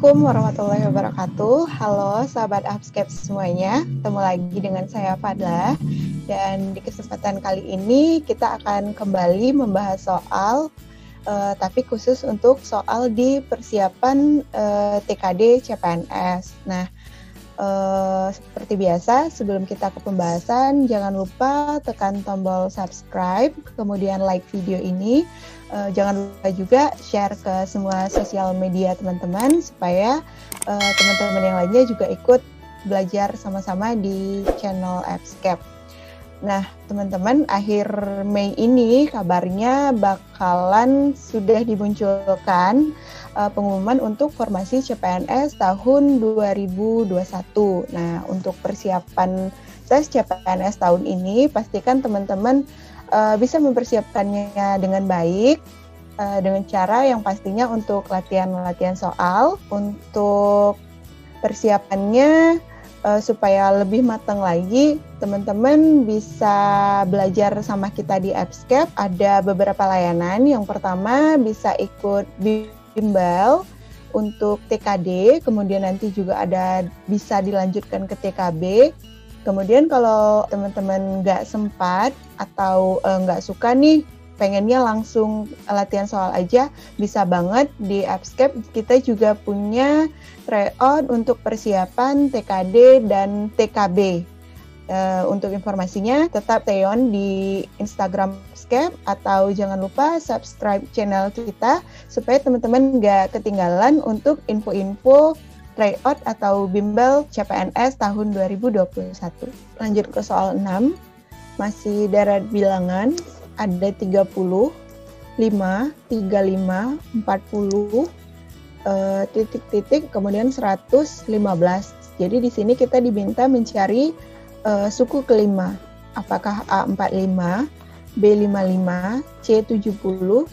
Assalamualaikum warahmatullahi wabarakatuh. Halo sahabat Upscape semuanya, ketemu lagi dengan saya Fadla. Dan di kesempatan kali ini kita akan kembali membahas soal tapi khusus untuk soal di persiapan TKD CPNS. Nah, seperti biasa, sebelum kita ke pembahasan, jangan lupa tekan tombol subscribe, kemudian like video ini. Jangan lupa juga share ke semua sosial media teman-teman, supaya teman-teman yang lainnya juga ikut belajar sama-sama di channel Upscape. Nah, teman-teman, akhir Mei ini kabarnya bakalan sudah dimunculkan pengumuman untuk formasi CPNS tahun 2021. Nah, untuk persiapan tes CPNS tahun ini, pastikan teman-teman bisa mempersiapkannya dengan baik, dengan cara yang pastinya untuk latihan soal, untuk persiapannya supaya lebih matang lagi, teman-teman bisa belajar sama kita di Upscape. Ada beberapa layanan. Yang pertama bisa ikut bimbel untuk TKD, kemudian nanti juga ada bisa dilanjutkan ke TKB. Kemudian kalau teman-teman nggak sempat atau nggak suka nih, pengennya langsung latihan soal aja, bisa banget di Upscape. Kita juga punya tryout untuk persiapan TKD dan TKB. Untuk informasinya tetap stay on di Instagram Upscape, atau jangan lupa subscribe channel kita supaya teman-teman nggak ketinggalan untuk info-info tryout atau bimbel CPNS tahun 2021. Lanjut ke soal 6, masih deret bilangan, ada 30, 5, 35, 40, titik-titik, kemudian 115. Jadi di sini kita diminta mencari suku kelima. Apakah A45, B55, C70,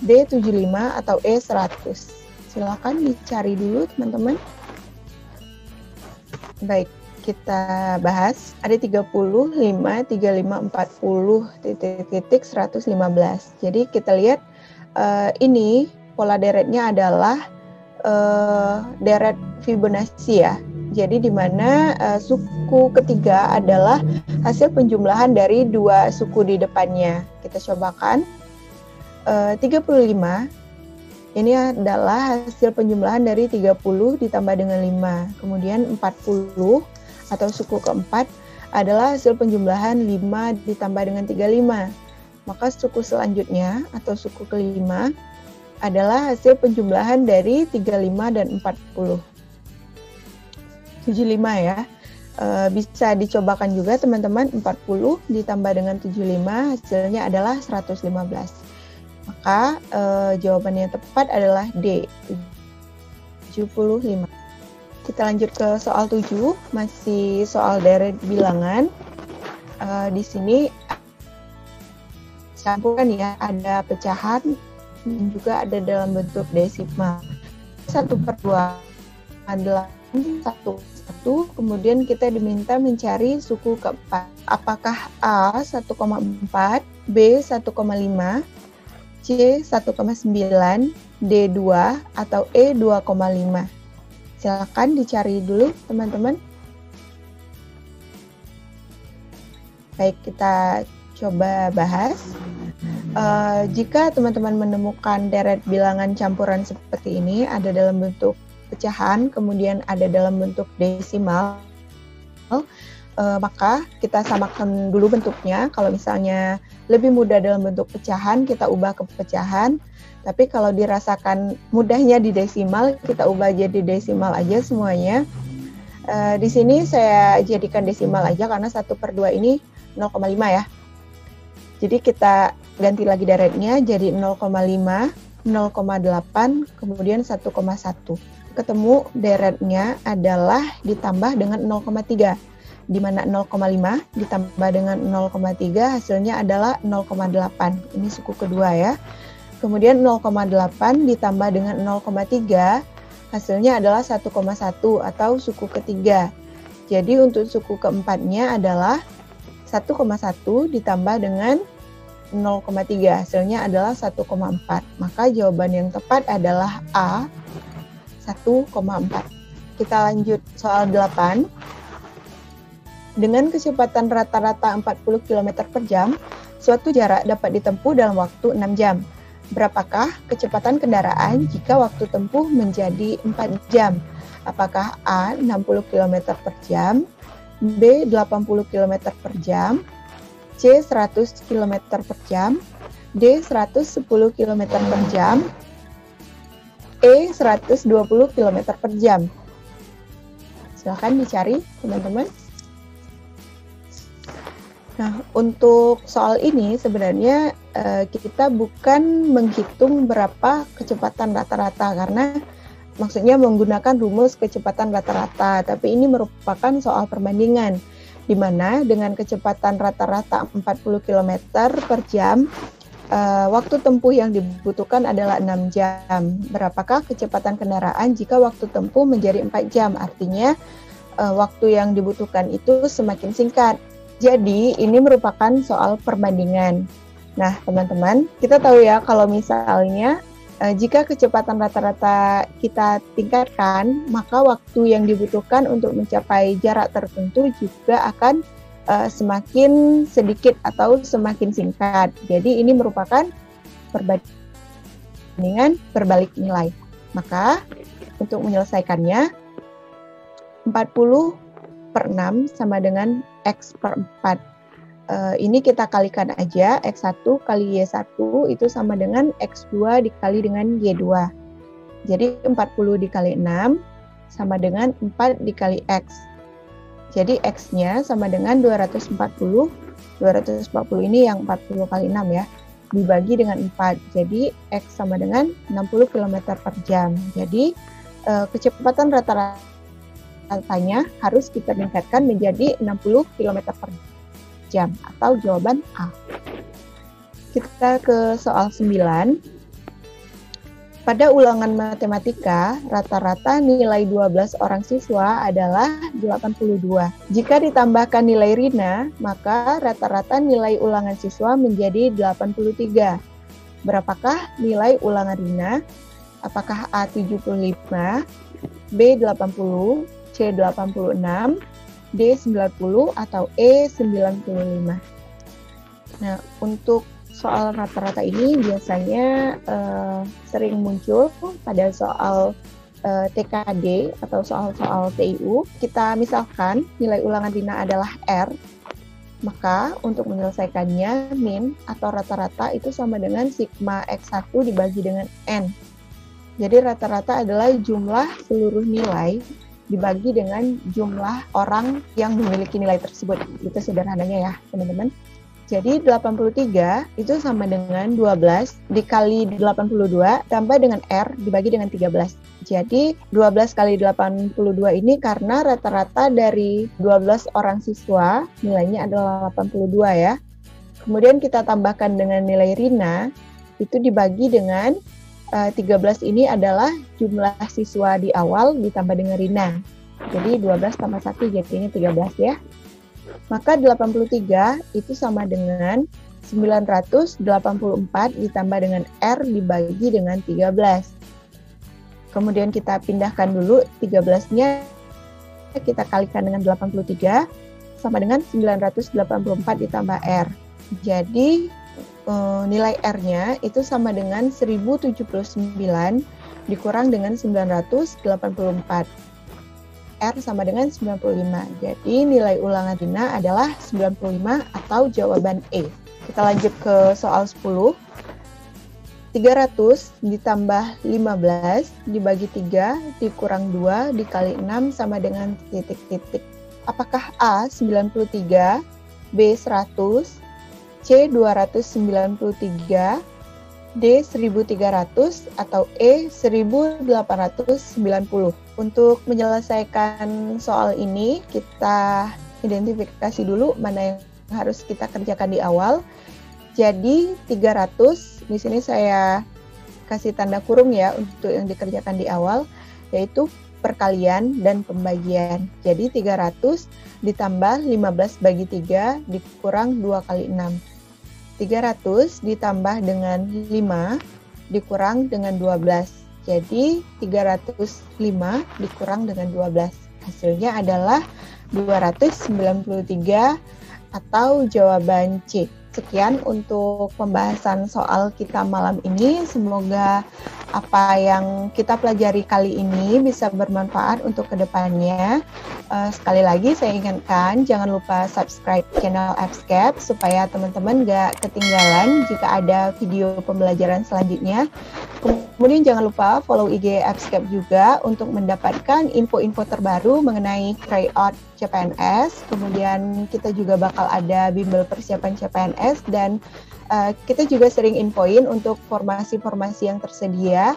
D75, atau E100? Silakan dicari dulu teman-teman. Baik, kita bahas. Ada 30, 5, 35, 40, titik-titik, 115. Jadi kita lihat ini pola deretnya adalah deret Fibonacci ya. Jadi di mana suku ketiga adalah hasil penjumlahan dari dua suku di depannya. Kita cobakan. 35 ini adalah hasil penjumlahan dari 30 ditambah dengan 5. Kemudian 40 atau suku keempat adalah hasil penjumlahan 5 ditambah dengan 35. Maka suku selanjutnya atau suku kelima adalah hasil penjumlahan dari 35 dan 40. 75 ya. Bisa dicobakan juga teman-teman, 40 ditambah dengan 75 hasilnya adalah 115. Maka jawaban yang tepat adalah D, 75. Kita lanjut ke soal 7, masih soal deret bilangan. Di sini campuran ya, ada pecahan dan juga ada dalam bentuk desimal. 1/2 adalah 1, kemudian kita diminta mencari suku keempat. Apakah A 1,4, B 1,5, C 1,9, D 2, atau E 2,5? Silakan dicari dulu teman-teman. Baik, kita coba bahas. Jika teman-teman menemukan deret bilangan campuran seperti ini, ada dalam bentuk pecahan, kemudian ada dalam bentuk desimal, maka kita samakan dulu bentuknya. Kalau misalnya lebih mudah dalam bentuk pecahan, kita ubah ke pecahan. Tapi kalau dirasakan mudahnya di desimal, kita ubah jadi desimal aja semuanya. Di sini saya jadikan desimal aja karena 1/2 ini 0,5 ya. Jadi kita ganti lagi deretnya jadi 0,5, 0,8, kemudian 1,1. Ketemu deretnya adalah ditambah dengan 0,3. Di mana 0,5 ditambah dengan 0,3 hasilnya adalah 0,8. Ini suku kedua ya. Kemudian 0,8 ditambah dengan 0,3 hasilnya adalah 1,1 atau suku ketiga. Jadi untuk suku keempatnya adalah 1,1 ditambah dengan 0,3 hasilnya adalah 1,4. Maka jawaban yang tepat adalah A 1,4. Kita lanjut soal 8. Dengan kecepatan rata-rata 40 km per jam, suatu jarak dapat ditempuh dalam waktu 6 jam. Berapakah kecepatan kendaraan jika waktu tempuh menjadi 4 jam? Apakah A. 60 km per jam, B. 80 km per jam, C. 100 km per jam, D. 110 km per jam, E. 120 km per jam? Silahkan dicari, teman-teman. Nah, untuk soal ini sebenarnya kita bukan menghitung berapa kecepatan rata-rata karena maksudnya menggunakan rumus kecepatan rata-rata, tapi ini merupakan soal perbandingan di mana dengan kecepatan rata-rata 40 km per jam, waktu tempuh yang dibutuhkan adalah 6 jam. Berapakah kecepatan kendaraan jika waktu tempuh menjadi 4 jam? Artinya waktu yang dibutuhkan itu semakin singkat. Jadi ini merupakan soal perbandingan. Nah, teman-teman, kita tahu ya kalau misalnya jika kecepatan rata-rata kita tingkatkan, maka waktu yang dibutuhkan untuk mencapai jarak tertentu juga akan semakin sedikit atau semakin singkat. Jadi ini merupakan perbandingan berbalik nilai. Maka untuk menyelesaikannya 40 per 6 sama dengan X per 4. Ini kita kalikan aja, X1 kali Y1 itu sama dengan X2 dikali dengan Y2. Jadi 40 dikali 6 sama dengan 4 dikali X. Jadi X-nya sama dengan 240. 240 ini yang 40 kali 6 ya. Dibagi dengan 4. Jadi X sama dengan 60 km per jam. Jadi kecepatan rata-ratanya harus kita tingkatkan menjadi 60 km per jam atau jawaban A. Kita ke soal 9. Pada ulangan matematika, rata-rata nilai 12 orang siswa adalah 82. Jika ditambahkan nilai Rina, maka rata-rata nilai ulangan siswa menjadi 83. Berapakah nilai ulangan Rina? Apakah A 75, B 80, C 86, D 90, atau E 95? Nah, untuk soal rata-rata ini biasanya sering muncul pada soal TKD atau soal-soal TIU. Kita misalkan nilai ulangan Rina adalah R, maka untuk menyelesaikannya min atau rata-rata itu sama dengan sigma X1 dibagi dengan N. Jadi rata-rata adalah jumlah seluruh nilai dibagi dengan jumlah orang yang memiliki nilai tersebut. Itu sederhananya ya, teman-teman. Jadi 83 itu sama dengan 12 dikali 82 tambah dengan R dibagi dengan 13. Jadi 12 kali 82 ini karena rata-rata dari 12 orang siswa nilainya adalah 82 ya. Kemudian kita tambahkan dengan nilai Rina, itu dibagi dengan 13 ini adalah jumlah siswa di awal ditambah dengan Rina. Jadi 12 tambah 1 jadinya 13 ya. Maka 83 itu sama dengan 984 ditambah dengan R dibagi dengan 13. Kemudian kita pindahkan dulu 13-nya, kita kalikan dengan 83, sama dengan 984 ditambah R. Jadi nilai R-nya itu sama dengan 1079 dikurang dengan 984. R sama dengan 95. Jadi nilai ulangan Rina adalah 95 atau jawaban E. Kita lanjut ke soal 10. 300 ditambah 15 dibagi 3 dikurang 2 dikali 6 sama dengan titik-titik. Apakah A 93, B 100, C 293, D 1300, atau E 1890? Untuk menyelesaikan soal ini, kita identifikasi dulu mana yang harus kita kerjakan di awal. Jadi 300, di sini saya kasih tanda kurung ya untuk yang dikerjakan di awal, yaitu perkalian dan pembagian. Jadi 300 ditambah 15 bagi 3 dikurang 2 kali 6. 300 ditambah dengan 5 dikurang dengan 12. Jadi 305 dikurang dengan 12. Hasilnya adalah 293 atau jawaban C. Sekian untuk pembahasan soal kita malam ini. Semoga apa yang kita pelajari kali ini bisa bermanfaat untuk kedepannya. Sekali lagi saya ingatkan, jangan lupa subscribe channel Abscape supaya teman-teman gak ketinggalan jika ada video pembelajaran selanjutnya. Kemudian jangan lupa follow IG Abscape juga untuk mendapatkan info-info terbaru mengenai tryout CPNS. Kemudian kita juga bakal ada bimbel persiapan CPNS dan kita juga sering infoin untuk formasi-formasi yang tersedia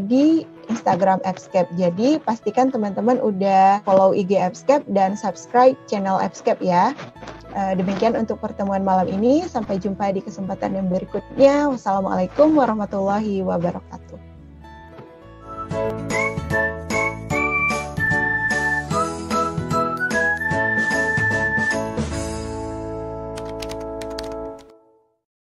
di Instagram Abscape. Jadi pastikan teman-teman udah follow IG Abscape dan subscribe channel Abscape ya. Demikian untuk pertemuan malam ini. Sampai jumpa di kesempatan yang berikutnya. Wassalamualaikum warahmatullahi wabarakatuh.